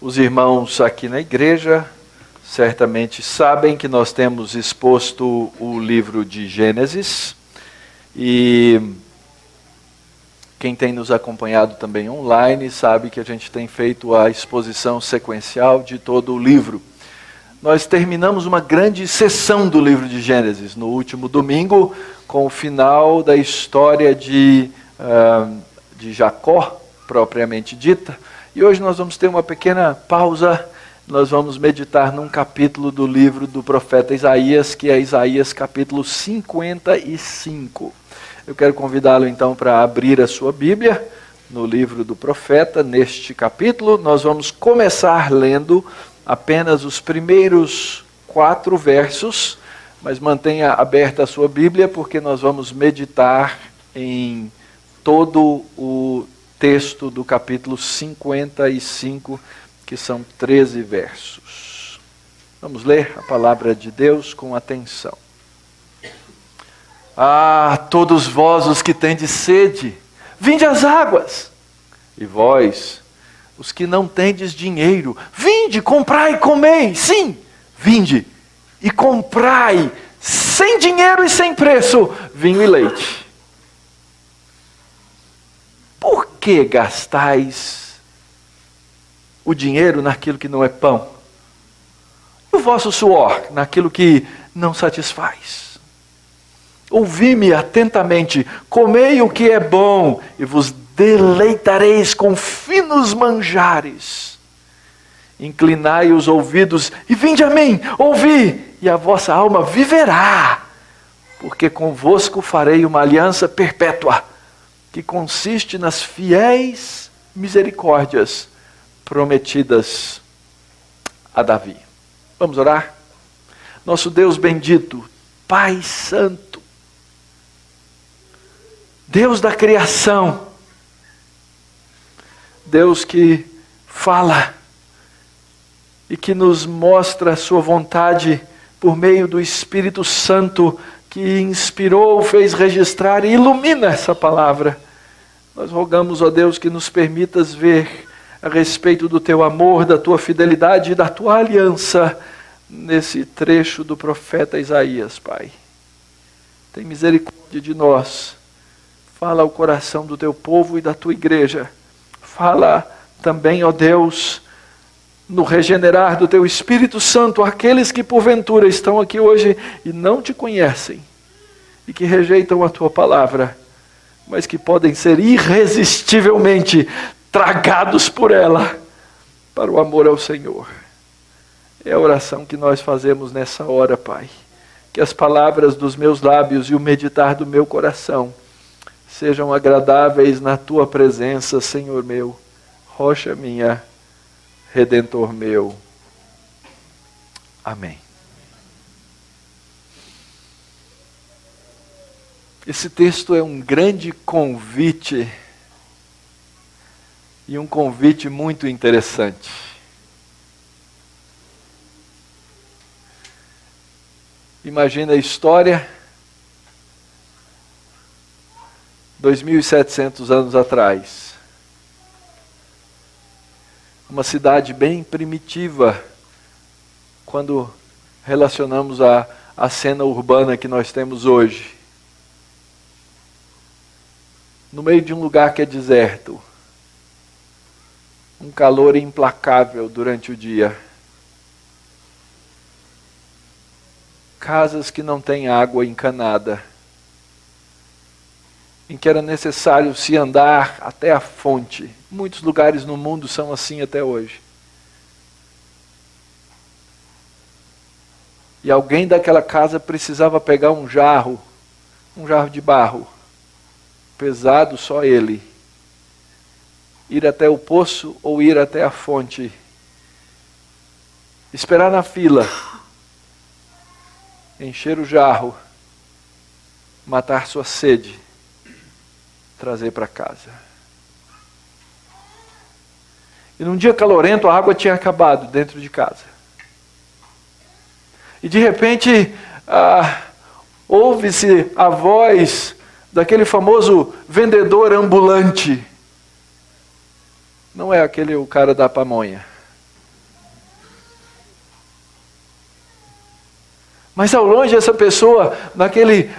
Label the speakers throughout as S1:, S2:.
S1: Os irmãos aqui na igreja certamente sabem que nós temos exposto o livro de Gênesis e quem tem nos acompanhado também online sabe que a gente tem feito a exposição sequencial de todo o livro. Nós terminamos uma grande sessão do livro de Gênesis no último domingo com o final da história de Jacó, propriamente dita. E hoje nós vamos ter uma pequena pausa, nós vamos meditar num capítulo do livro do profeta Isaías, que é Isaías capítulo 55. Eu quero convidá-lo então para abrir a sua Bíblia no livro do profeta, neste capítulo. Nós vamos começar lendo apenas os primeiros 4 versos, mas mantenha aberta a sua Bíblia, porque nós vamos meditar em todo o texto do capítulo 55, que são 13 versos. Vamos ler a palavra de Deus com atenção. Ah, todos vós os que tendes sede, vinde às águas. E vós, os que não tendes dinheiro, vinde, comprai e comei. Sim, vinde e comprai, sem dinheiro e sem preço, vinho e leite. Por que gastais o dinheiro naquilo que não é pão? E o vosso suor naquilo que não satisfaz? Ouvi-me atentamente, comei o que é bom, e vos deleitareis com finos manjares. Inclinai os ouvidos e vinde a mim, ouvi, e a vossa alma viverá, porque convosco farei uma aliança perpétua, que consiste nas fiéis misericórdias prometidas a Davi. Vamos orar? Nosso Deus bendito, Pai Santo, Deus da criação, Deus que fala e que nos mostra a sua vontade por meio do Espírito Santo, que inspirou, fez registrar e ilumina essa palavra. Nós rogamos, ó Deus, que nos permitas ver a respeito do teu amor, da tua fidelidade e da tua aliança nesse trecho do profeta Isaías, Pai. Tem misericórdia de nós. Fala ao coração do teu povo e da tua igreja. Fala também, ó Deus, no regenerar do teu Espírito Santo, aqueles que porventura estão aqui hoje e não te conhecem, e que rejeitam a tua palavra, mas que podem ser irresistivelmente tragados por ela, para o amor ao Senhor. É a oração que nós fazemos nessa hora, Pai. Que as palavras dos meus lábios e o meditar do meu coração sejam agradáveis na tua presença, Senhor meu, rocha minha, Redentor meu. Amém. Esse texto é um grande convite, e um convite muito interessante. Imagina a história, 2.700 anos atrás. Uma cidade bem primitiva, quando relacionamos a cena urbana que nós temos hoje. No meio de um lugar que é deserto, um calor implacável durante o dia. Casas que não têm água encanada, em que era necessário se andar até a fonte. Muitos lugares no mundo são assim até hoje. E alguém daquela casa precisava pegar um jarro de barro, pesado só ele, ir até o poço ou ir até a fonte, esperar na fila, encher o jarro, matar sua sede, trazer para casa. E num dia calorento a água tinha acabado dentro de casa. E de repente ouve-se a voz daquele famoso vendedor ambulante. Não é aquele o cara da pamonha. Mas ao longe essa pessoa, naquele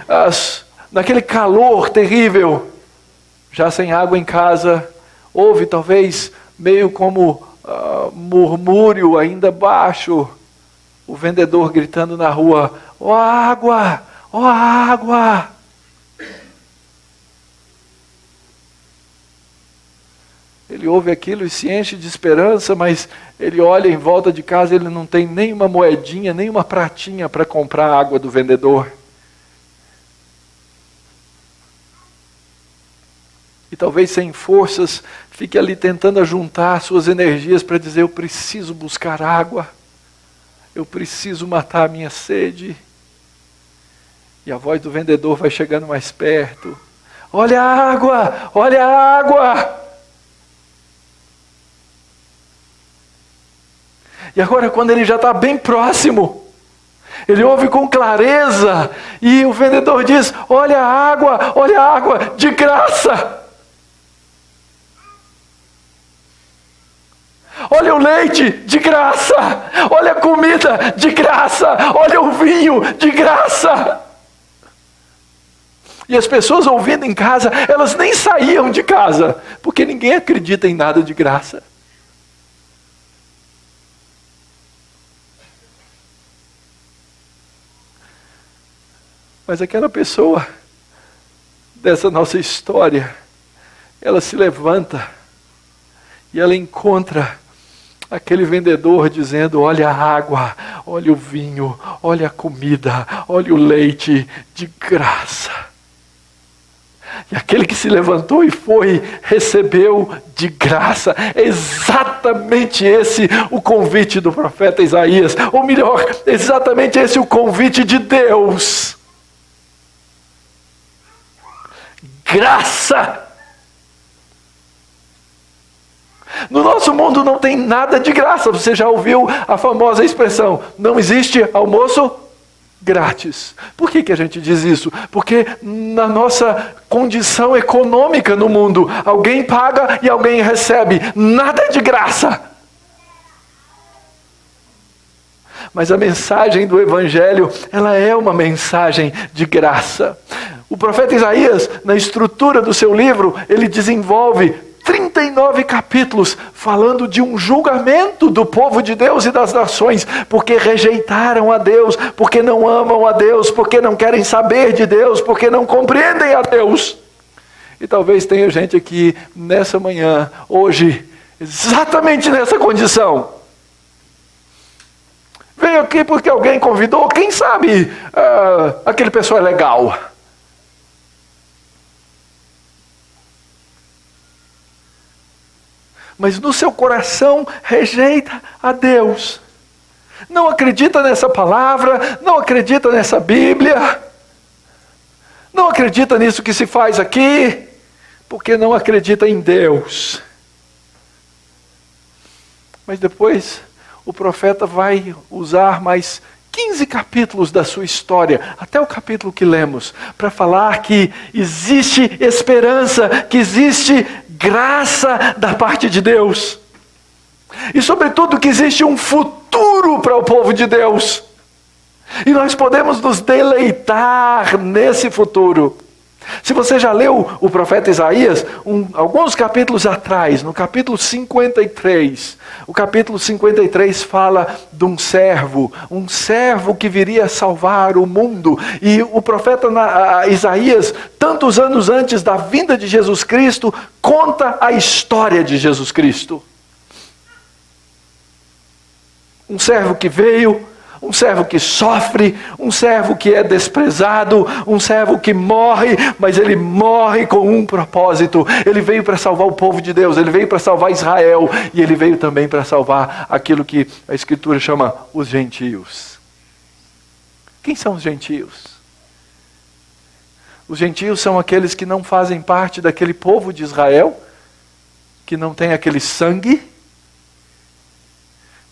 S1: calor terrível, já sem água em casa, ouve talvez meio como murmúrio ainda baixo, o vendedor gritando na rua: ó água, ó água. Ele ouve aquilo e se enche de esperança, mas ele olha em volta de casa, ele não tem nem uma moedinha, nem uma pratinha para comprar a água do vendedor. E talvez sem forças, fique ali tentando juntar suas energias para dizer: eu preciso buscar água, eu preciso matar a minha sede. E a voz do vendedor vai chegando mais perto: olha a água, olha a água. E agora, quando ele já está bem próximo, ele ouve com clareza, e o vendedor diz: olha a água, de graça. Olha o leite, de graça. Olha a comida, de graça. Olha o vinho, de graça. E as pessoas ouvindo em casa, elas nem saíam de casa, porque ninguém acredita em nada de graça. Mas aquela pessoa, dessa nossa história, ela se levanta e ela encontra aquele vendedor dizendo: olha a água, olha o vinho, olha a comida, olha o leite, de graça. E aquele que se levantou e foi, recebeu de graça. É exatamente esse o convite do profeta Isaías. Ou melhor, exatamente esse o convite de Deus. Graça. No nosso mundo não tem nada de graça. Você já ouviu a famosa expressão: não existe almoço grátis. Por que a gente diz isso? Porque na nossa condição econômica no mundo, alguém paga e alguém recebe. Nada é de graça. Mas a mensagem do Evangelho, ela é uma mensagem de graça. O profeta Isaías, na estrutura do seu livro, ele desenvolve 39 capítulos falando de um julgamento do povo de Deus e das nações, porque rejeitaram a Deus, porque não amam a Deus, porque não querem saber de Deus, porque não compreendem a Deus. E talvez tenha gente aqui nessa manhã, hoje, exatamente nessa condição. Veio aqui porque alguém convidou, quem sabe aquele pessoal é legal. Mas no seu coração rejeita a Deus. Não acredita nessa palavra, não acredita nessa Bíblia, não acredita nisso que se faz aqui, porque não acredita em Deus. Mas depois o profeta vai usar mais 15 capítulos da sua história, até o capítulo que lemos, para falar que existe esperança, que existe graça da parte de Deus. E sobretudo que existe um futuro para o povo de Deus. E nós podemos nos deleitar nesse futuro. Se você já leu o profeta Isaías, alguns capítulos atrás, no capítulo 53, o capítulo 53 fala de um servo que viria salvar o mundo. E o profeta Isaías, tantos anos antes da vinda de Jesus Cristo, conta a história de Jesus Cristo. Um servo que veio, um servo que sofre, um servo que é desprezado, um servo que morre, mas ele morre com um propósito. Ele veio para salvar o povo de Deus, ele veio para salvar Israel, e ele veio também para salvar aquilo que a Escritura chama os gentios. Quem são os gentios? Os gentios são aqueles que não fazem parte daquele povo de Israel, que não tem aquele sangue,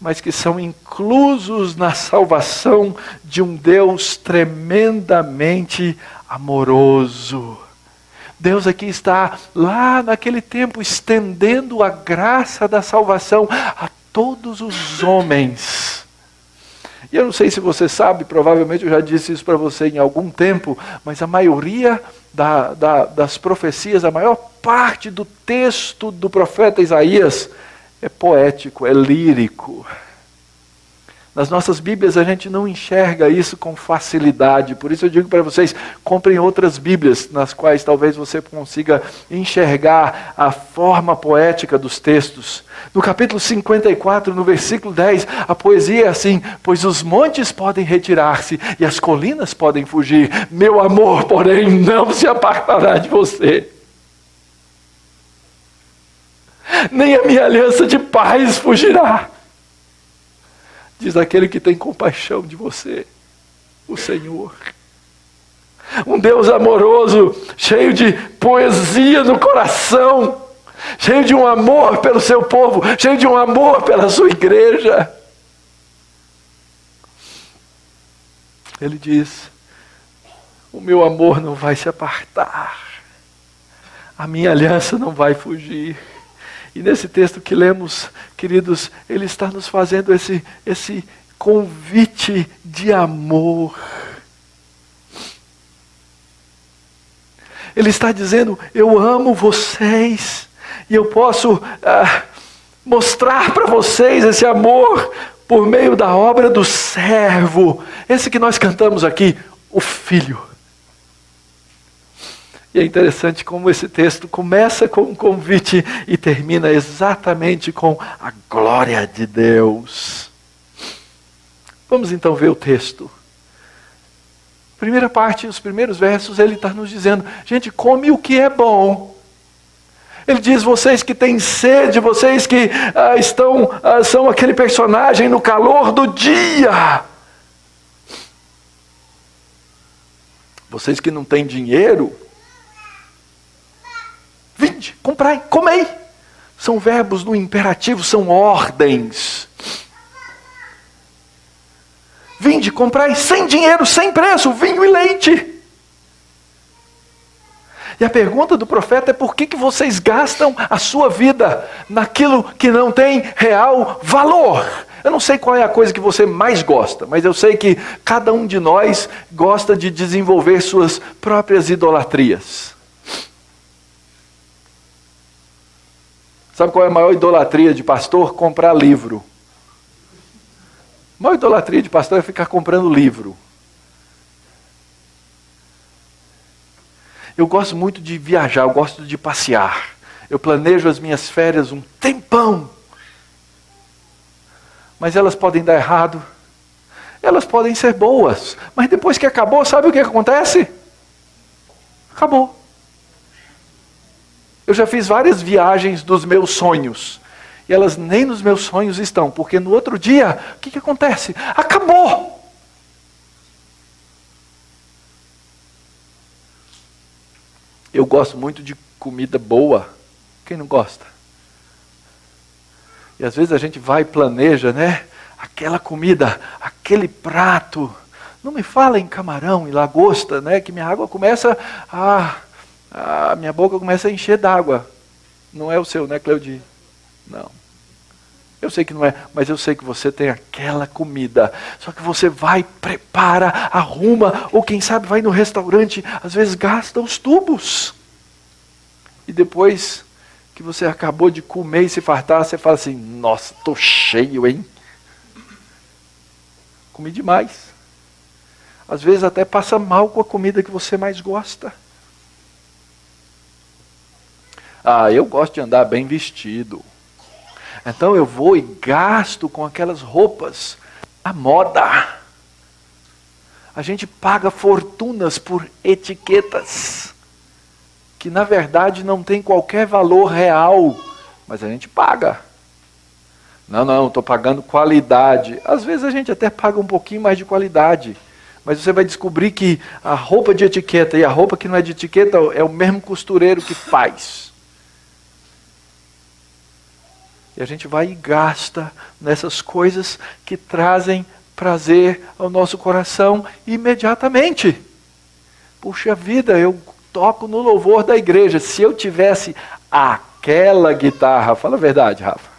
S1: mas que são inclusos na salvação de um Deus tremendamente amoroso. Deus aqui está, lá naquele tempo, estendendo a graça da salvação a todos os homens. E eu não sei se você sabe, provavelmente eu já disse isso para você em algum tempo, mas a maioria das profecias, a maior parte do texto do profeta Isaías é poético, é lírico. Nas nossas Bíblias a gente não enxerga isso com facilidade, por isso eu digo para vocês, comprem outras Bíblias, nas quais talvez você consiga enxergar a forma poética dos textos. No capítulo 54, no versículo 10, a poesia é assim: pois os montes podem retirar-se e as colinas podem fugir, meu amor, porém, não se apartará de você. Nem a minha aliança de paz fugirá. Diz aquele que tem compaixão de você, o Senhor. Um Deus amoroso, cheio de poesia no coração, cheio de um amor pelo seu povo, cheio de um amor pela sua igreja. Ele diz: o meu amor não vai se apartar, a minha aliança não vai fugir. E nesse texto que lemos, queridos, ele está nos fazendo esse convite de amor. Ele está dizendo: eu amo vocês, e eu posso mostrar para vocês esse amor por meio da obra do servo. Esse que nós cantamos aqui, o Filho. E é interessante como esse texto começa com um convite e termina exatamente com a glória de Deus. Vamos então ver o texto. Primeira parte, os primeiros versos, ele está nos dizendo: gente, come o que é bom. Ele diz: vocês que têm sede, vocês que são aquele personagem no calor do dia. Vocês que não têm dinheiro, vinde, comprai, comei. São verbos no imperativo, são ordens. Vinde, comprai sem dinheiro, sem preço, vinho e leite. E a pergunta do profeta é: por que vocês gastam a sua vida naquilo que não tem real valor? Eu não sei qual é a coisa que você mais gosta, mas eu sei que cada um de nós gosta de desenvolver suas próprias idolatrias. Sabe qual é a maior idolatria de pastor? Comprar livro. A maior idolatria de pastor é ficar comprando livro. Eu gosto muito de viajar, eu gosto de passear. Eu planejo as minhas férias um tempão. Mas elas podem dar errado. Elas podem ser boas. Mas depois que acabou, sabe o que acontece? Acabou. Eu já fiz várias viagens dos meus sonhos. E elas nem nos meus sonhos estão. Porque no outro dia, o que acontece? Acabou! Eu gosto muito de comida boa. Quem não gosta? E às vezes a gente vai e planeja, né? Aquela comida, aquele prato. Não me fala em camarão, em lagosta, né? Que minha água começa a minha boca começa a encher d'água. Não é o seu, né, Cleudi? Não. Eu sei que não é, mas eu sei que você tem aquela comida. Só que você vai, prepara, arruma, ou quem sabe vai no restaurante, às vezes gasta os tubos. E depois que você acabou de comer e se fartar, você fala assim: nossa, estou cheio, hein? Comi demais. Às vezes até passa mal com a comida que você mais gosta. Eu gosto de andar bem vestido. Então eu vou e gasto com aquelas roupas à moda. A gente paga fortunas por etiquetas que na verdade não tem qualquer valor real, mas a gente paga. Não, estou pagando qualidade. Às vezes a gente até paga um pouquinho mais de qualidade, mas você vai descobrir que a roupa de etiqueta e a roupa que não é de etiqueta é o mesmo costureiro que faz. E a gente vai e gasta nessas coisas que trazem prazer ao nosso coração imediatamente. Puxa vida, eu toco no louvor da igreja. Se eu tivesse aquela guitarra, fala a verdade, Rafa.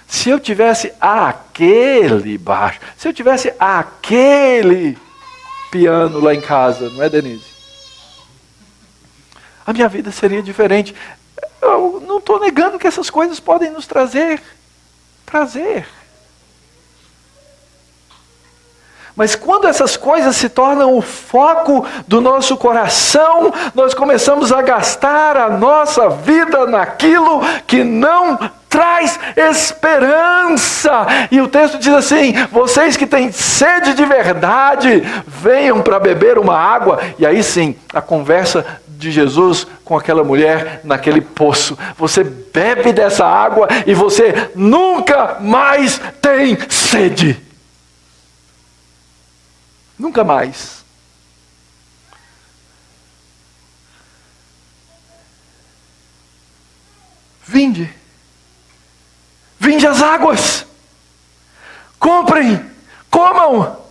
S1: Se se eu tivesse aquele baixo, se eu tivesse aquele piano lá em casa, não é, Denise? A minha vida seria diferente. Eu não estou negando que essas coisas podem nos trazer prazer. Mas quando essas coisas se tornam o foco do nosso coração, nós começamos a gastar a nossa vida naquilo que não traz esperança. E o texto diz assim: vocês que têm sede de verdade, venham para beber uma água. E aí sim, a conversa de Jesus com aquela mulher naquele poço. Você bebe dessa água e você nunca mais tem sede. Nunca mais. Vinde. Vinde as águas. Comprem. Comam.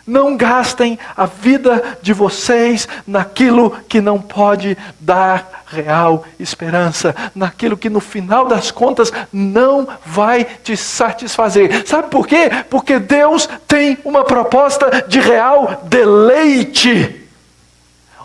S1: Não gastem a vida de vocês naquilo que não pode dar real esperança, naquilo que no final das contas não vai te satisfazer. Sabe por quê? Porque Deus tem uma proposta de real deleite.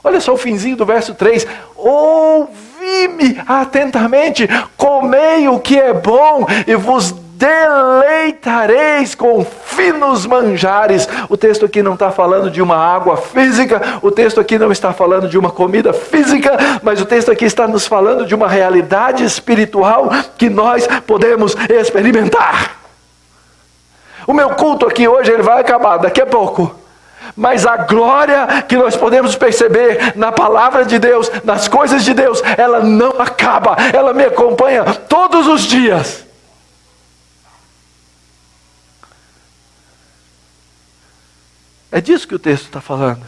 S1: Olha só o finzinho do verso 3. Ouvi-me atentamente, comei o que é bom e vos deleitareis com finos manjares. O texto aqui não está falando de uma água física, o texto aqui não está falando de uma comida física, mas o texto aqui está nos falando de uma realidade espiritual que nós podemos experimentar. O meu culto aqui hoje ele vai acabar daqui a pouco. Mas a glória que nós podemos perceber na palavra de Deus, nas coisas de Deus, ela não acaba, ela me acompanha todos os dias. É disso que o texto está falando.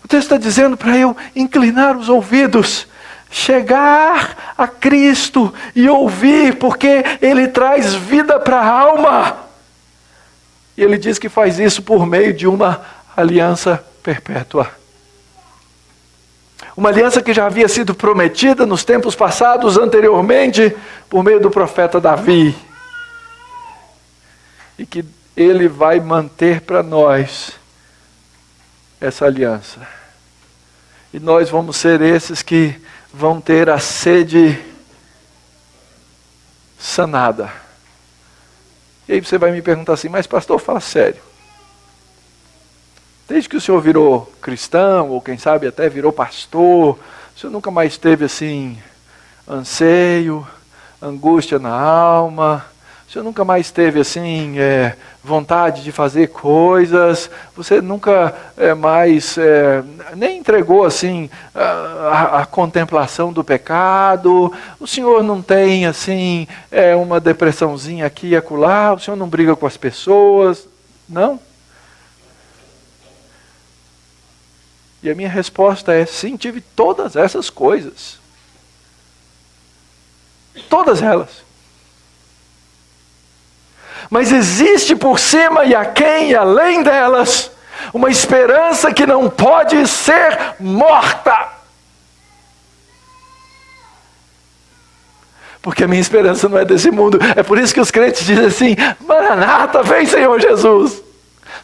S1: O texto está dizendo para eu inclinar os ouvidos, chegar a Cristo e ouvir, porque Ele traz vida para a alma. E Ele diz que faz isso por meio de uma aliança perpétua. Uma aliança que já havia sido prometida nos tempos passados, anteriormente, por meio do profeta Davi. E que Ele vai manter para nós essa aliança. E nós vamos ser esses que vão ter a sede sanada. E aí você vai me perguntar assim: mas pastor, fala sério. Desde que o senhor virou cristão, ou quem sabe até virou pastor, o senhor nunca mais teve assim, anseio, angústia na alma? O senhor nunca mais teve assim, vontade de fazer coisas? Você nunca mais nem entregou assim a contemplação do pecado? O senhor não tem assim uma depressãozinha aqui e acolá? O senhor não briga com as pessoas? Não? E a minha resposta é: sim, tive todas essas coisas. Todas elas. Mas existe por cima e aquém e além delas uma esperança que não pode ser morta. Porque a minha esperança não é desse mundo. É por isso que os crentes dizem assim: Maranata, vem Senhor Jesus.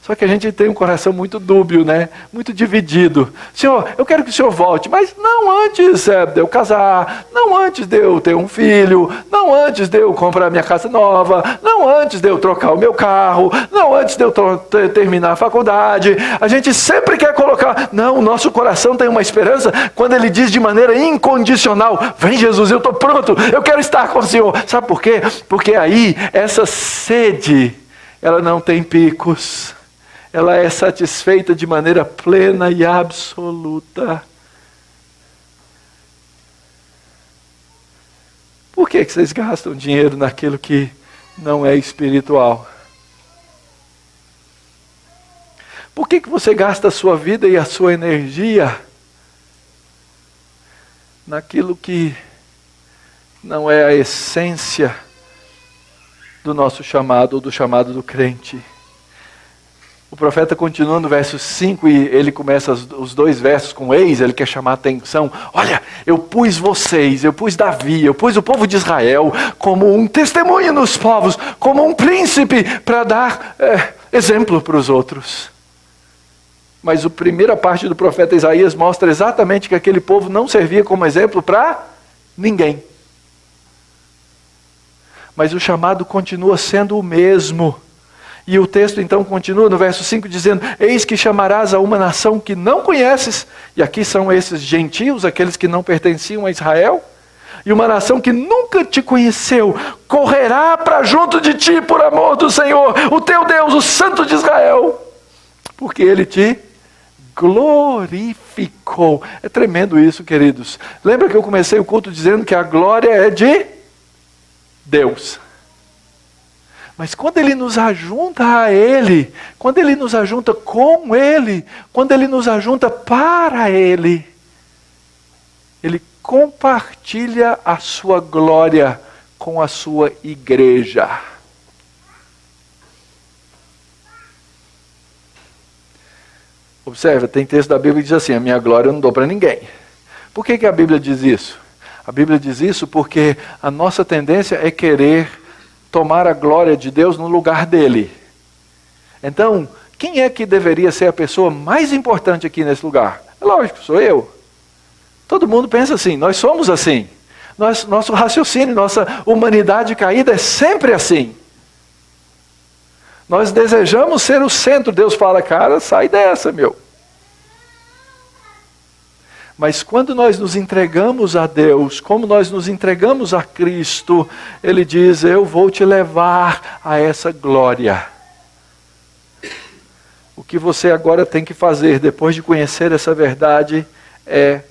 S1: Só que a gente tem um coração muito dúbio, né? Muito dividido. Senhor, eu quero que o Senhor volte, mas não antes de eu casar, não antes de eu ter um filho, não antes de eu comprar minha casa nova, não antes de eu trocar o meu carro, não antes de eu terminar a faculdade. A gente sempre quer colocar, não, o nosso coração tem uma esperança quando ele diz de maneira incondicional: vem Jesus, eu estou pronto, eu quero estar com o Senhor. Sabe por quê? Porque aí essa sede, ela não tem picos. Ela é satisfeita de maneira plena e absoluta. Por que vocês gastam dinheiro naquilo que não é espiritual? Por que você gasta a sua vida e a sua energia naquilo que não é a essência do nosso chamado ou do chamado do crente? O profeta continua no verso 5 e ele começa os dois versos com eis, ele quer chamar a atenção. Olha, eu pus vocês, eu pus Davi, eu pus o povo de Israel como um testemunho nos povos, como um príncipe para dar exemplo para os outros. Mas a primeira parte do profeta Isaías mostra exatamente que aquele povo não servia como exemplo para ninguém. Mas o chamado continua sendo o mesmo. E o texto então continua no verso 5 dizendo: eis que chamarás a uma nação que não conheces, e aqui são esses gentios, aqueles que não pertenciam a Israel, e uma nação que nunca te conheceu, correrá para junto de ti por amor do Senhor, o teu Deus, o Santo de Israel, porque Ele te glorificou. É tremendo isso, queridos. Lembra que eu comecei o culto dizendo que a glória é de Deus. Mas quando Ele nos ajunta a Ele, quando Ele nos ajunta com Ele, quando Ele nos ajunta para Ele, Ele compartilha a sua glória com a sua igreja. Observa, tem texto da Bíblia que diz assim: a minha glória eu não dou para ninguém. Por que a Bíblia diz isso? A Bíblia diz isso porque a nossa tendência é querer tomar a glória de Deus no lugar dele. Então, quem é que deveria ser a pessoa mais importante aqui nesse lugar? É lógico, sou eu. Todo mundo pensa assim, nós somos assim. Nosso raciocínio, nossa humanidade caída é sempre assim. Nós desejamos ser o centro. Deus fala, cara, sai dessa, meu. Mas quando nós nos entregamos a Deus, como nós nos entregamos a Cristo, Ele diz, eu vou te levar a essa glória. O que você agora tem que fazer, depois de conhecer essa verdade, é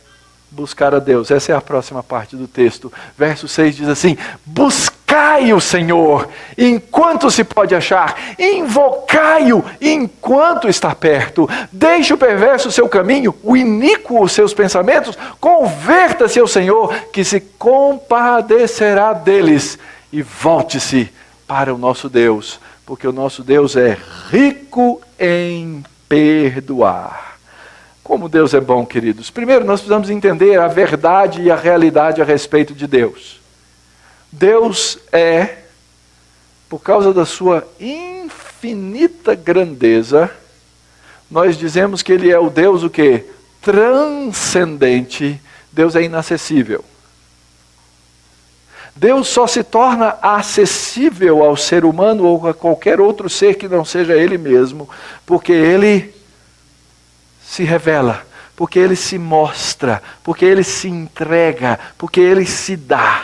S1: buscar a Deus. Essa é a próxima parte do texto. Verso 6 diz assim, buscai-o, Senhor, enquanto se pode achar, invocai-o enquanto está perto. Deixe o perverso o seu caminho, o iníquo os seus pensamentos, converta-se ao Senhor, que se compadecerá deles, e volte-se para o nosso Deus, porque o nosso Deus é rico em perdoar. Como Deus é bom, queridos. Primeiro, nós precisamos entender a verdade e a realidade a respeito de Deus. Deus é, por causa da sua infinita grandeza, nós dizemos que Ele é o Deus o quê? Transcendente. Deus é inacessível. Deus só se torna acessível ao ser humano ou a qualquer outro ser que não seja Ele mesmo, porque Ele se revela, porque Ele se mostra, porque Ele se entrega, porque Ele se dá.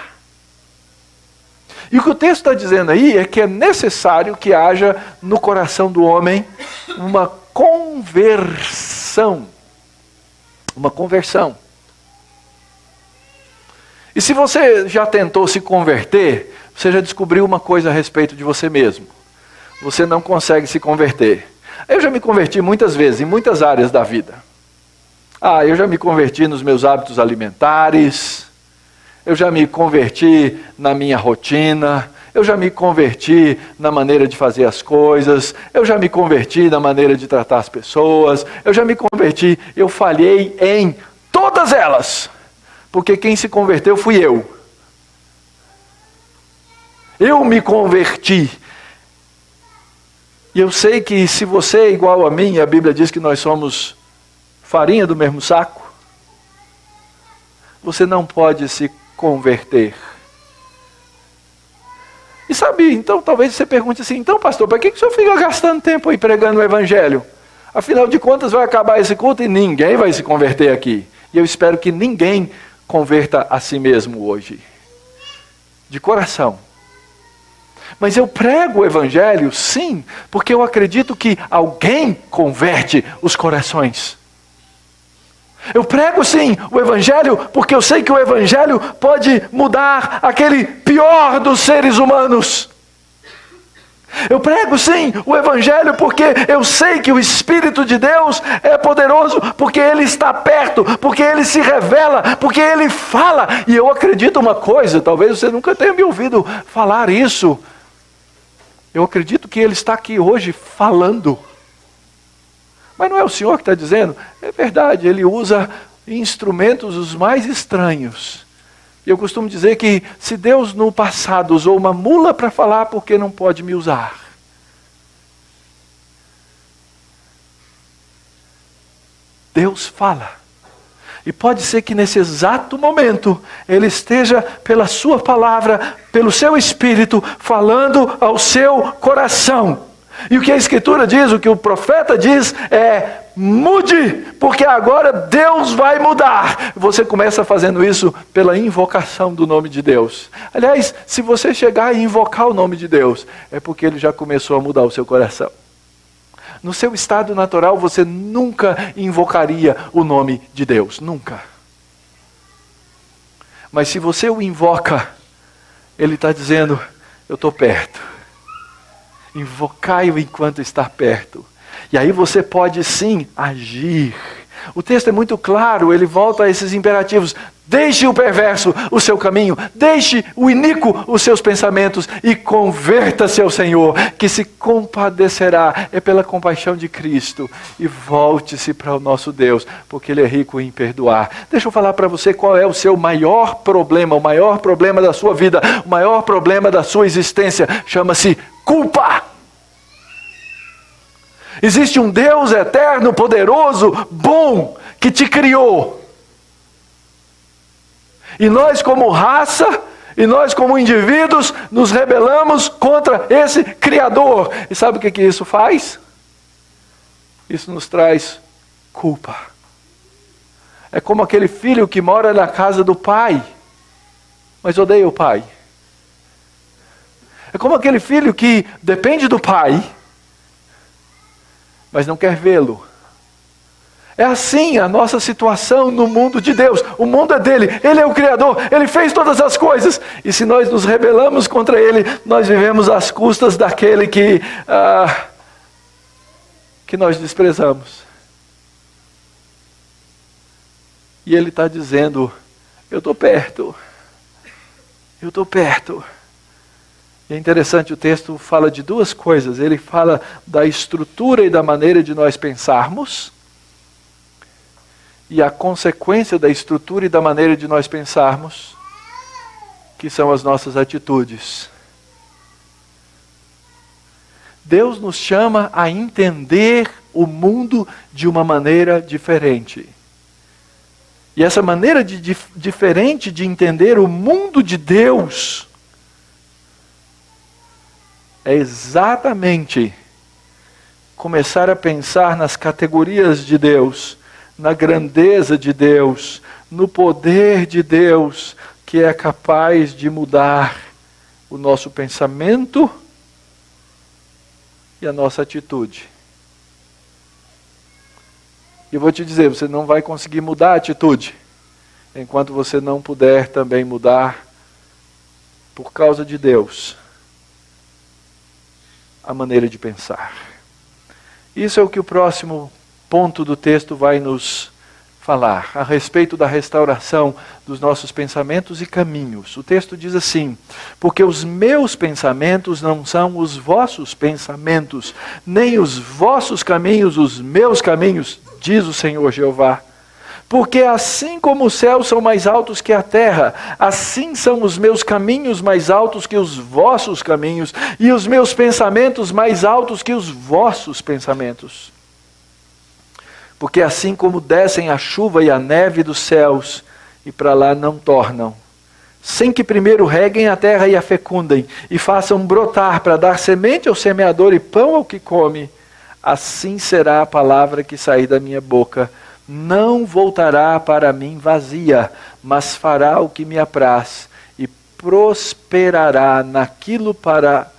S1: E o que o texto está dizendo aí é que é necessário que haja no coração do homem uma conversão. Uma conversão. E se você já tentou se converter, você já descobriu uma coisa a respeito de você mesmo. Você não consegue se converter. Eu já me converti muitas vezes, em muitas áreas da vida. Eu já me converti nos meus hábitos alimentares, eu já me converti na minha rotina, eu já me converti na maneira de fazer as coisas, eu já me converti na maneira de tratar as pessoas, eu falhei em todas elas, porque quem se converteu fui eu. Eu me converti. E eu sei que se você é igual a mim, a Bíblia diz que nós somos farinha do mesmo saco, você não pode se converter. E sabe, então talvez você pergunte assim, então pastor, para que o senhor fica gastando tempo aí pregando o Evangelho? Afinal de contas vai acabar esse culto e ninguém vai se converter aqui. E eu espero que ninguém converta a si mesmo hoje. De coração. Mas eu prego o Evangelho, sim, porque eu acredito que alguém converte os corações. Eu prego, sim, o Evangelho, porque eu sei que o Evangelho pode mudar aquele pior dos seres humanos. Eu prego, sim, o Evangelho, porque eu sei que o Espírito de Deus é poderoso, porque Ele está perto, porque Ele se revela, porque Ele fala. E eu acredito uma coisa, talvez você nunca tenha me ouvido falar isso. Eu acredito que Ele está aqui hoje falando. Mas não é o Senhor que está dizendo? É verdade, Ele usa instrumentos os mais estranhos. E eu costumo dizer que se Deus no passado usou uma mula para falar, por que não pode me usar? Deus fala. E pode ser que nesse exato momento, Ele esteja pela sua palavra, pelo seu Espírito, falando ao seu coração. E o que a Escritura diz, o que o profeta diz é: mude, porque agora Deus vai mudar. Você começa fazendo isso pela invocação do nome de Deus. Aliás, se você chegar e invocar o nome de Deus, é porque Ele já começou a mudar o seu coração. No seu estado natural, você nunca invocaria o nome de Deus. Nunca. Mas se você o invoca, Ele está dizendo: eu estou perto. Invocai-o enquanto está perto. E aí você pode sim agir. O texto é muito claro, ele volta a esses imperativos. Deixe o perverso o seu caminho, deixe o iníquo os seus pensamentos e converta-se ao Senhor, que se compadecerá, é pela compaixão de Cristo, e volte-se para o nosso Deus, porque Ele é rico em perdoar. Deixa eu falar para você qual é o seu maior problema, o maior problema da sua vida, o maior problema da sua existência, chama-se culpa. Existe um Deus eterno, poderoso, bom, que te criou. E nós como raça, e nós como indivíduos, nos rebelamos contra esse Criador. E sabe o que isso faz? Isso nos traz culpa. É como aquele filho que mora na casa do pai, mas odeia o pai. É como aquele filho que depende do pai, mas não quer vê-lo. É assim a nossa situação no mundo de Deus. O mundo é dele, Ele é o Criador, Ele fez todas as coisas. E se nós nos rebelamos contra Ele, nós vivemos às custas daquele que nós desprezamos. E Ele está dizendo: eu estou perto. Eu estou perto. E é interessante, o texto fala de duas coisas. Ele fala da estrutura e da maneira de nós pensarmos. E a consequência da estrutura e da maneira de nós pensarmos, que são as nossas atitudes. Deus nos chama a entender o mundo de uma maneira diferente. E essa maneira diferente de entender o mundo de Deus é exatamente começar a pensar nas categorias de Deus, na grandeza de Deus, no poder de Deus, que é capaz de mudar o nosso pensamento e a nossa atitude. E eu vou te dizer, você não vai conseguir mudar a atitude, enquanto você não puder também mudar, por causa de Deus, a maneira de pensar. Isso é o que o próximo ponto do texto vai nos falar, a respeito da restauração dos nossos pensamentos e caminhos. O texto diz assim: porque os meus pensamentos não são os vossos pensamentos, nem os vossos caminhos os meus caminhos, diz o Senhor Jeová. Porque assim como os céus são mais altos que a terra, assim são os meus caminhos mais altos que os vossos caminhos, e os meus pensamentos mais altos que os vossos pensamentos. Porque assim como descem a chuva e a neve dos céus, e para lá não tornam, sem que primeiro reguem a terra e a fecundem, e façam brotar para dar semente ao semeador e pão ao que come, assim será a palavra que sair da minha boca. Não voltará para mim vazia, mas fará o que me apraz, e prosperará naquilo para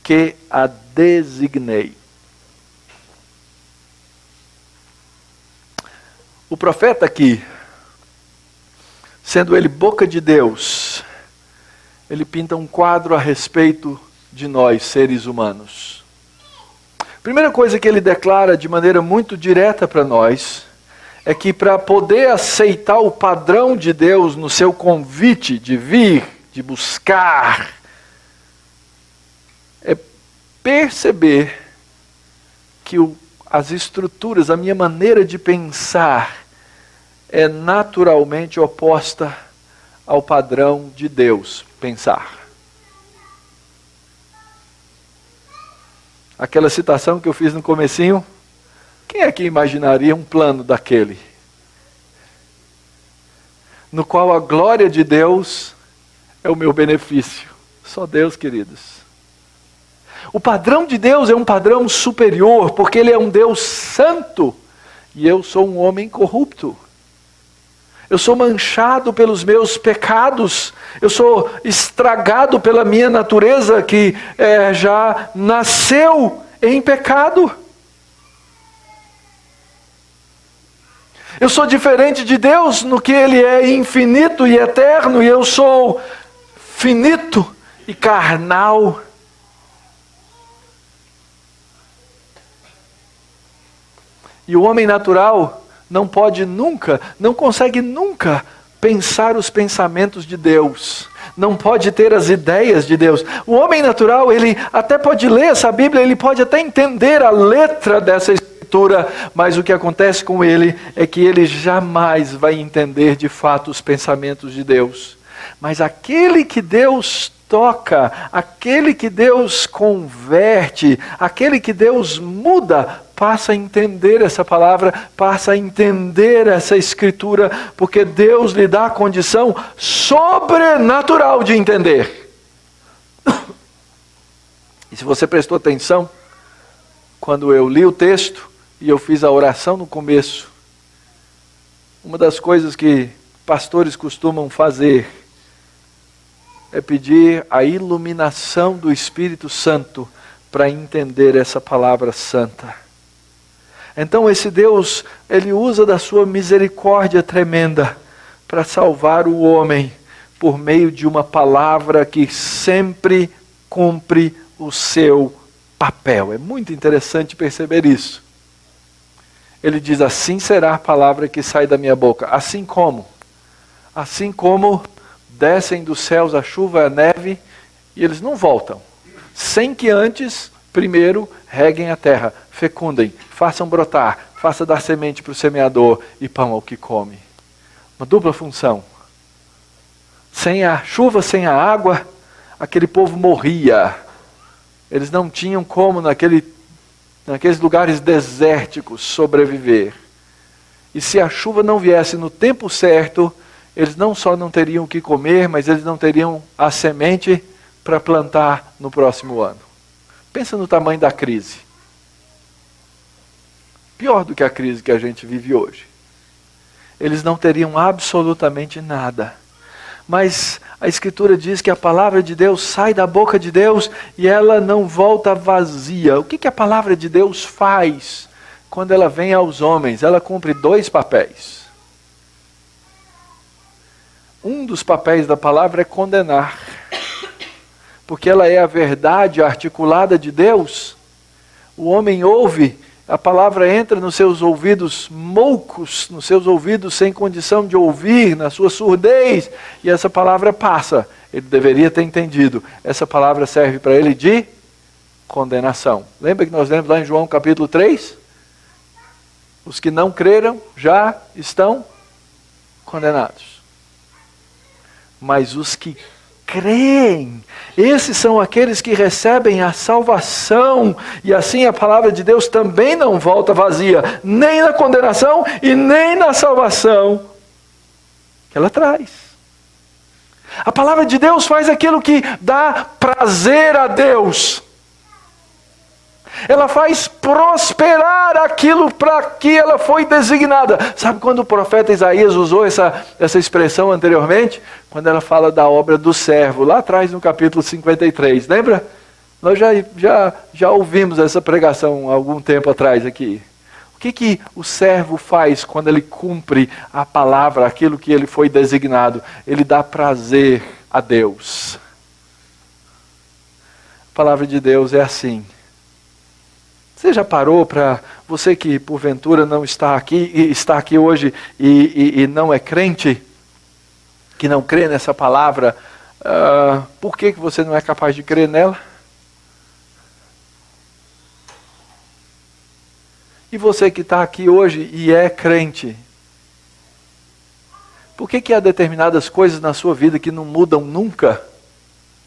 S1: que a designei. O profeta aqui, sendo ele boca de Deus, ele pinta um quadro a respeito de nós, seres humanos. Primeira coisa que ele declara de maneira muito direta para nós, é que para poder aceitar o padrão de Deus no seu convite de vir, de buscar, é perceber que as estruturas, a minha maneira de pensar é naturalmente oposta ao padrão de Deus pensar. Aquela citação que eu fiz no comecinho, quem é que imaginaria um plano daquele? No qual a glória de Deus é o meu benefício. Só Deus, queridos. O padrão de Deus é um padrão superior, porque Ele é um Deus santo, e eu sou um homem corrupto. Eu sou manchado pelos meus pecados, eu sou estragado pela minha natureza que já nasceu em pecado. Eu sou diferente de Deus no que Ele é infinito e eterno, e eu sou finito e carnal. E o homem natural não pode nunca, não consegue nunca pensar os pensamentos de Deus. Não pode ter as ideias de Deus. O homem natural, ele até pode ler essa Bíblia, ele pode até entender a letra dessa Escritura, mas o que acontece com ele é que ele jamais vai entender de fato os pensamentos de Deus. Mas aquele que Deus toca, aquele que Deus converte, aquele que Deus muda, passa a entender essa palavra, passa a entender essa Escritura, porque Deus lhe dá a condição sobrenatural de entender. E se você prestou atenção, quando eu li o texto e eu fiz a oração no começo, uma das coisas que pastores costumam fazer é pedir a iluminação do Espírito Santo para entender essa palavra santa. Então esse Deus, Ele usa da sua misericórdia tremenda para salvar o homem por meio de uma palavra que sempre cumpre o seu papel. É muito interessante perceber isso. Ele diz, assim será a palavra que sai da minha boca. Assim como descem dos céus a chuva e a neve, e eles não voltam, sem que antes, primeiro, reguem a terra, fecundem, façam brotar, façam dar semente para o semeador e pão ao que come. Uma dupla função. Sem a chuva, sem a água, aquele povo morria. Eles não tinham como naqueles lugares desérticos sobreviver. E se a chuva não viesse no tempo certo, eles não só não teriam o que comer, mas eles não teriam a semente para plantar no próximo ano. Pensa no tamanho da crise. Pior do que a crise que a gente vive hoje. Eles não teriam absolutamente nada. Mas a Escritura diz que a palavra de Deus sai da boca de Deus e ela não volta vazia. O que a palavra de Deus faz quando ela vem aos homens? Ela cumpre dois papéis. Um dos papéis da palavra é condenar. Porque ela é a verdade articulada de Deus. O homem ouve, a palavra entra nos seus ouvidos moucos, nos seus ouvidos sem condição de ouvir, na sua surdez, e essa palavra passa. Ele deveria ter entendido. Essa palavra serve para ele de condenação. Lembra que nós lemos lá em João capítulo 3? Os que não creram já estão condenados. Mas os que creem, esses são aqueles que recebem a salvação, e assim a palavra de Deus também não volta vazia, nem na condenação e nem na salvação que ela traz. A palavra de Deus faz aquilo que dá prazer a Deus. Ela faz prosperar aquilo para que ela foi designada. Sabe quando o profeta Isaías usou essa expressão anteriormente? Quando ela fala da obra do servo, lá atrás no capítulo 53, lembra? Nós já ouvimos essa pregação há algum tempo atrás aqui. O que o servo faz quando ele cumpre a palavra, aquilo que ele foi designado? Ele dá prazer a Deus. A palavra de Deus é assim. Você já parou para, você que porventura não está aqui hoje e não é crente, que não crê nessa palavra, por que você não é capaz de crer nela? E você que está aqui hoje e é crente, por que há determinadas coisas na sua vida que não mudam nunca?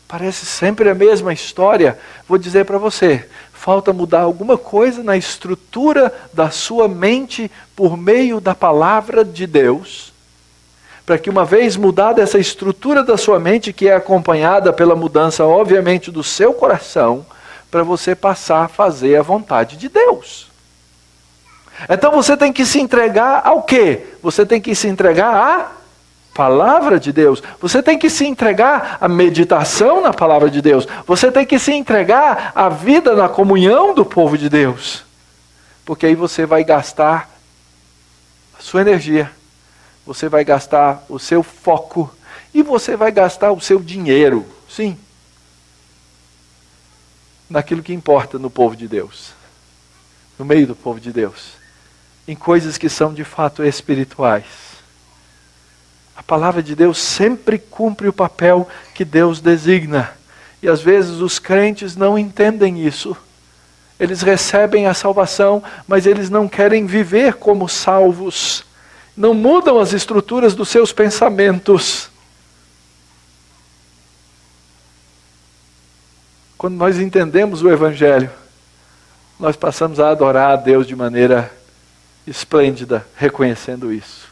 S1: Parece sempre a mesma história. Vou dizer para você, falta mudar alguma coisa na estrutura da sua mente por meio da palavra de Deus, para que uma vez mudada essa estrutura da sua mente, que é acompanhada pela mudança, obviamente, do seu coração, para você passar a fazer a vontade de Deus. Então você tem que se entregar ao quê? Você tem que se entregar à palavra de Deus. Você tem que se entregar à meditação na palavra de Deus. Você tem que se entregar à vida na comunhão do povo de Deus. Porque aí você vai gastar a sua energia, você vai gastar o seu foco e você vai gastar o seu dinheiro, sim, naquilo que importa no povo de Deus, no meio do povo de Deus, em coisas que são de fato espirituais. A palavra de Deus sempre cumpre o papel que Deus designa. E às vezes os crentes não entendem isso. Eles recebem a salvação, mas eles não querem viver como salvos. Não mudam as estruturas dos seus pensamentos. Quando nós entendemos o Evangelho, nós passamos a adorar a Deus de maneira esplêndida, reconhecendo isso.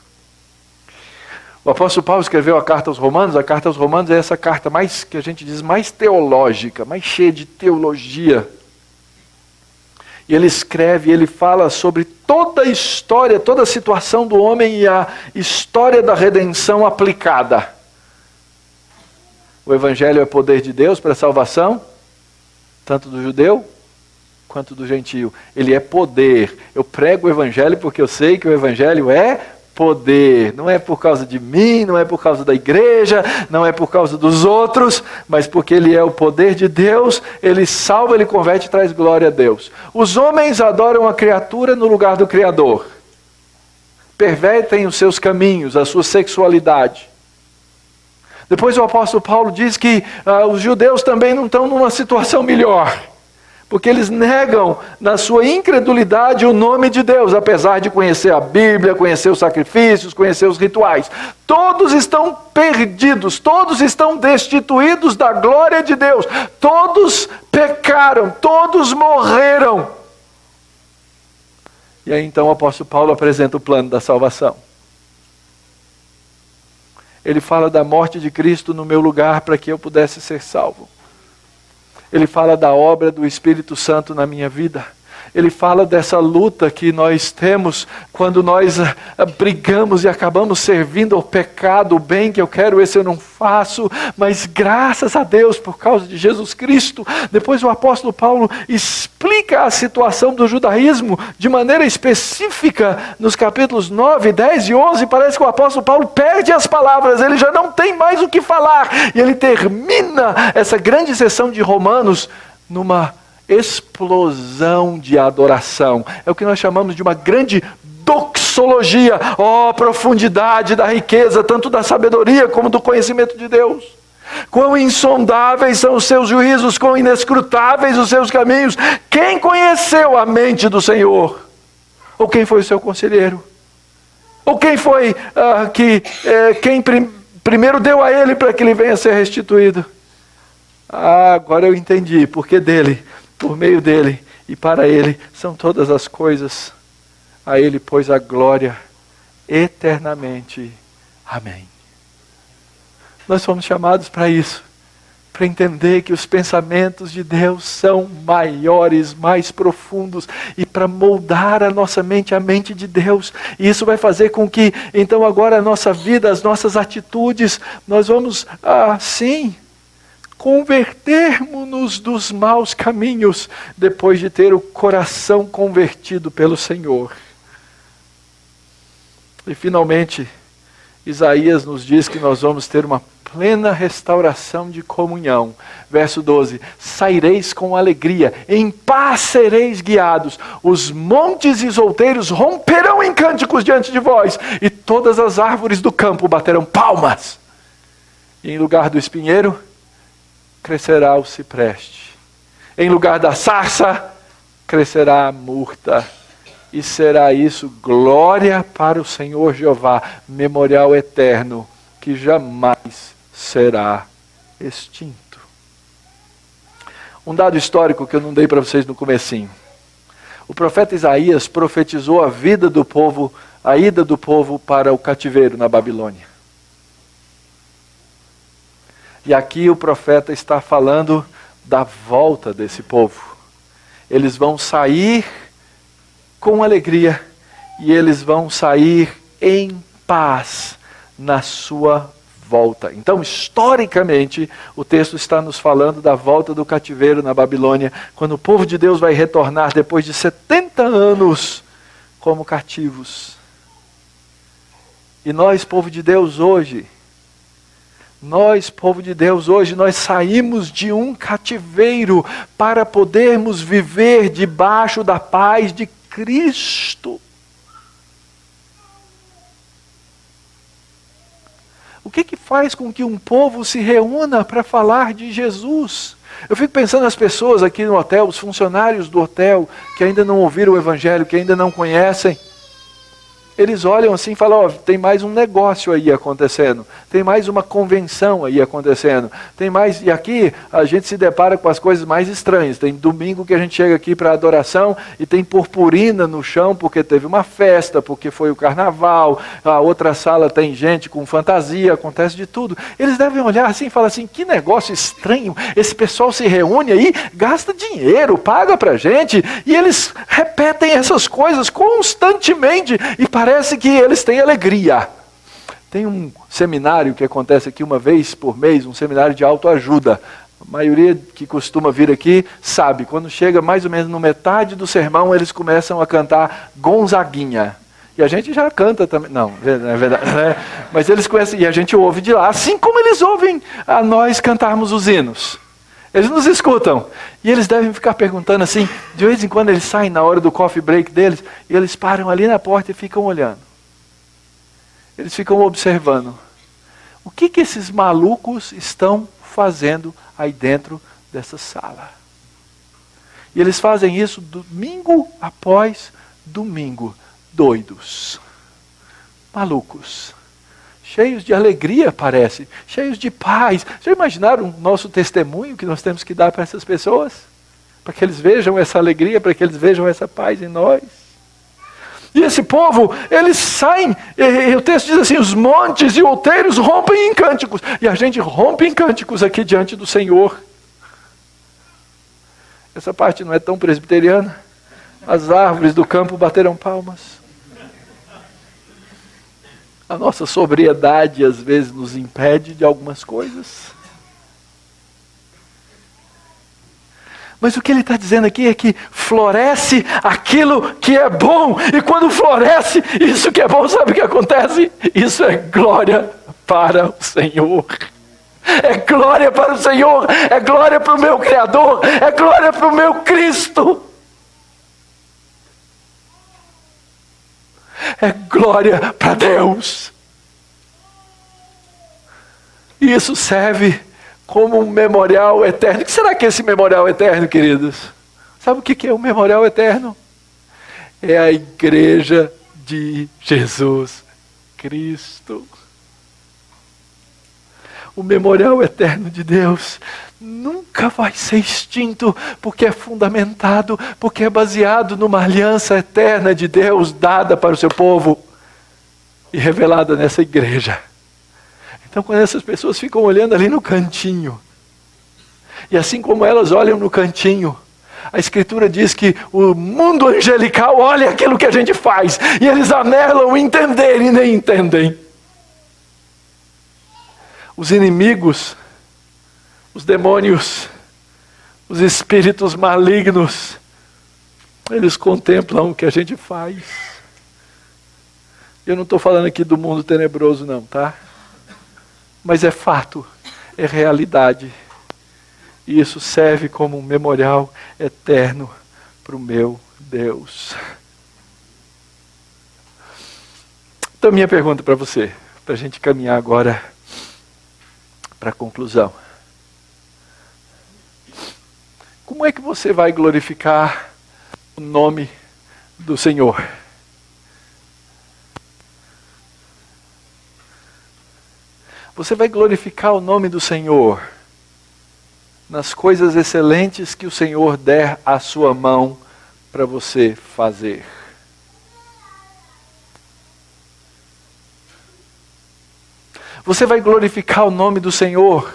S1: O apóstolo Paulo escreveu a carta aos Romanos. A carta aos Romanos é essa carta mais, que a gente diz, mais teológica, mais cheia de teologia. E ele escreve, ele fala sobre toda a história, toda a situação do homem e a história da redenção aplicada. O Evangelho é poder de Deus para a salvação, tanto do judeu quanto do gentio. Ele é poder. Eu prego o Evangelho porque eu sei que o Evangelho é poder. Não é por causa de mim, não é por causa da igreja, não é por causa dos outros, mas porque ele é o poder de Deus, ele salva, ele converte e traz glória a Deus. Os homens adoram a criatura no lugar do Criador. Pervertem os seus caminhos, a sua sexualidade. Depois o apóstolo Paulo diz que os judeus também não estão numa situação melhor, porque eles negam na sua incredulidade o nome de Deus, apesar de conhecer a Bíblia, conhecer os sacrifícios, conhecer os rituais. Todos estão perdidos, todos estão destituídos da glória de Deus, todos pecaram, todos morreram. E aí então o apóstolo Paulo apresenta o plano da salvação. Ele fala da morte de Cristo no meu lugar para que eu pudesse ser salvo. Ele fala da obra do Espírito Santo na minha vida. Ele fala dessa luta que nós temos quando nós brigamos e acabamos servindo ao pecado. O bem que eu quero, esse eu não faço, mas graças a Deus, por causa de Jesus Cristo. Depois o apóstolo Paulo explica a situação do judaísmo de maneira específica nos capítulos 9, 10 e 11. Parece que o apóstolo Paulo perde as palavras, ele já não tem mais o que falar. E ele termina essa grande sessão de Romanos numa explosão de adoração. É o que nós chamamos de uma grande doxologia. Oh, profundidade da riqueza, tanto da sabedoria como do conhecimento de Deus. Quão insondáveis são os seus juízos, quão inescrutáveis os seus caminhos. Quem conheceu a mente do Senhor? Ou quem foi o seu conselheiro? Ou quem foi quem primeiro deu a ele para que ele venha a ser restituído? Agora eu entendi, porque dele, por meio dele e para ele são todas as coisas. A ele pois a glória eternamente. Amém. Nós fomos chamados para isso, para entender que os pensamentos de Deus são maiores, mais profundos, e para moldar a nossa mente, a mente de Deus. E isso vai fazer com que, então agora a nossa vida, as nossas atitudes, nós vamos, sim, convertermos-nos dos maus caminhos, depois de ter o coração convertido pelo Senhor. E finalmente, Isaías nos diz que nós vamos ter uma plena restauração de comunhão. Verso 12: saireis com alegria, em paz sereis guiados, os montes e os outeiros romperão em cânticos diante de vós, e todas as árvores do campo baterão palmas. E em lugar do espinheiro, crescerá o cipreste. Em lugar da sarça, crescerá a murta. e será isso glória para o Senhor Jeová, memorial eterno, que jamais será extinto. Um dado histórico que eu não dei para vocês no comecinho. O profeta Isaías profetizou a vida do povo, a ida do povo para o cativeiro na Babilônia. E aqui o profeta está falando da volta desse povo. Eles vão sair com alegria e eles vão sair em paz na sua volta. Então, historicamente, o texto está nos falando da volta do cativeiro na Babilônia, quando o povo de Deus vai retornar depois de 70 anos como cativos. E nós, povo de Deus, hoje, nós saímos de um cativeiro para podermos viver debaixo da paz de Cristo. O que faz com que um povo se reúna para falar de Jesus? Eu fico pensando nas pessoas aqui no hotel, os funcionários do hotel, que ainda não ouviram o Evangelho, que ainda não conhecem. Eles olham assim e falam, tem mais um negócio aí acontecendo, tem mais uma convenção aí acontecendo, tem mais, e aqui a gente se depara com as coisas mais estranhas. Tem domingo que a gente chega aqui para adoração e tem purpurina no chão porque teve uma festa, porque foi o carnaval, a outra sala tem gente com fantasia, acontece de tudo. Eles devem olhar assim e falar assim, que negócio estranho, esse pessoal se reúne aí, gasta dinheiro, paga pra gente, e eles repetem essas coisas constantemente, e parece que eles têm alegria. Tem um seminário que acontece aqui uma vez por mês, um seminário de autoajuda. A maioria que costuma vir aqui sabe, quando chega mais ou menos no metade do sermão, eles começam a cantar Gonzaguinha. E a gente já canta também, não é verdade, né? Mas eles conhecem, e a gente ouve de lá, assim como eles ouvem a nós cantarmos os hinos. Eles nos escutam. E eles devem ficar perguntando assim, de vez em quando eles saem na hora do coffee break deles, e eles param ali na porta e ficam olhando. Eles ficam observando. O que esses malucos estão fazendo aí dentro dessa sala? E eles fazem isso domingo após domingo. Doidos. Malucos. Cheios de alegria, parece, cheios de paz. Já imaginaram o nosso testemunho que nós temos que dar para essas pessoas? Para que eles vejam essa alegria, para que eles vejam essa paz em nós. E esse povo, eles saem, e o texto diz assim, os montes e outeiros rompem em cânticos. E a gente rompe em cânticos aqui diante do Senhor. Essa parte não é tão presbiteriana. As árvores do campo bateram palmas. A nossa sobriedade às vezes nos impede de algumas coisas. Mas o que ele está dizendo aqui é que floresce aquilo que é bom. E quando floresce isso que é bom, sabe o que acontece? Isso é glória para o Senhor. É glória para o Senhor. É glória para o meu Criador. É glória para o meu Cristo. É glória para Deus. E isso serve como um memorial eterno. O que será que é esse memorial eterno, queridos? Sabe o que é o memorial eterno? É a igreja de Jesus Cristo. O memorial eterno de Deus nunca vai ser extinto, porque é fundamentado, porque é baseado numa aliança eterna de Deus dada para o seu povo e revelada nessa igreja. Então, quando essas pessoas ficam olhando ali no cantinho, e assim como elas olham no cantinho, a Escritura diz que o mundo angelical olha aquilo que a gente faz, e eles anelam entender e nem entendem. Os inimigos, os demônios, os espíritos malignos, eles contemplam o que a gente faz. Eu não estou falando aqui do mundo tenebroso não, tá? Mas é fato, é realidade. E isso serve como um memorial eterno para o meu Deus. Então minha pergunta para você, para a gente caminhar agora para a conclusão. Como é que você vai glorificar o nome do Senhor. Você vai glorificar o nome do Senhor nas coisas excelentes que o Senhor der à sua mão para você fazer. Você vai glorificar o nome do Senhor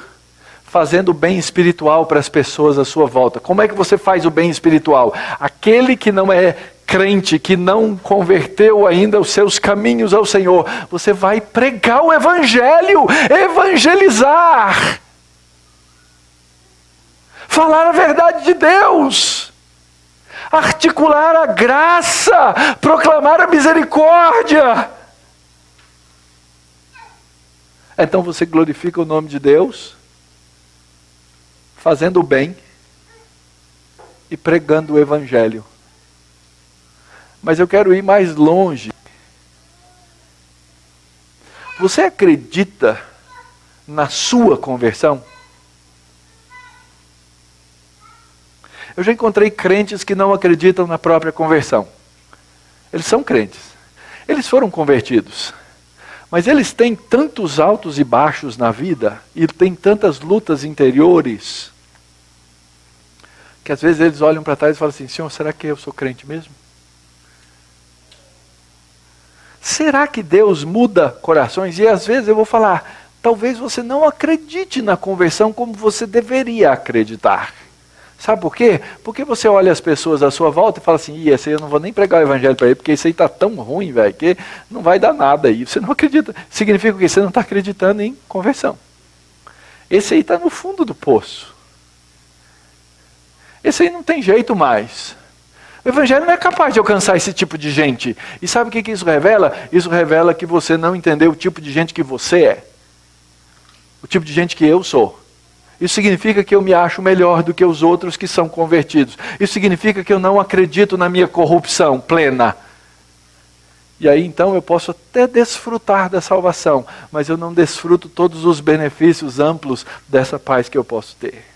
S1: fazendo o bem espiritual para as pessoas à sua volta. Como é que você faz o bem espiritual? Aquele que não é crente, que não converteu ainda os seus caminhos ao Senhor, você vai pregar o Evangelho, evangelizar, falar a verdade de Deus, articular a graça, proclamar a misericórdia. Então você glorifica o nome de Deus, fazendo o bem e pregando o Evangelho. Mas eu quero ir mais longe. Você acredita na sua conversão? Eu já encontrei crentes que não acreditam na própria conversão. Eles são crentes. Eles foram convertidos. Mas eles têm tantos altos e baixos na vida, e têm tantas lutas interiores, que às vezes eles olham para trás e falam assim: Senhor, será que eu sou crente mesmo? Será que Deus muda corações? E às vezes eu vou falar, talvez você não acredite na conversão como você deveria acreditar. Sabe por quê? Porque você olha as pessoas à sua volta e fala assim: esse aí eu não vou nem pregar o Evangelho para ele, porque isso aí está tão ruim, velho, que não vai dar nada aí. Você não acredita. Significa que você não está acreditando em conversão. Esse aí está no fundo do poço. Esse aí não tem jeito mais. O Evangelho não é capaz de alcançar esse tipo de gente. E sabe o que isso revela? Isso revela que você não entendeu o tipo de gente que você é. O tipo de gente que eu sou. Isso significa que eu me acho melhor do que os outros que são convertidos. Isso significa que eu não acredito na minha corrupção plena. E aí então eu posso até desfrutar da salvação, mas eu não desfruto todos os benefícios amplos dessa paz que eu posso ter.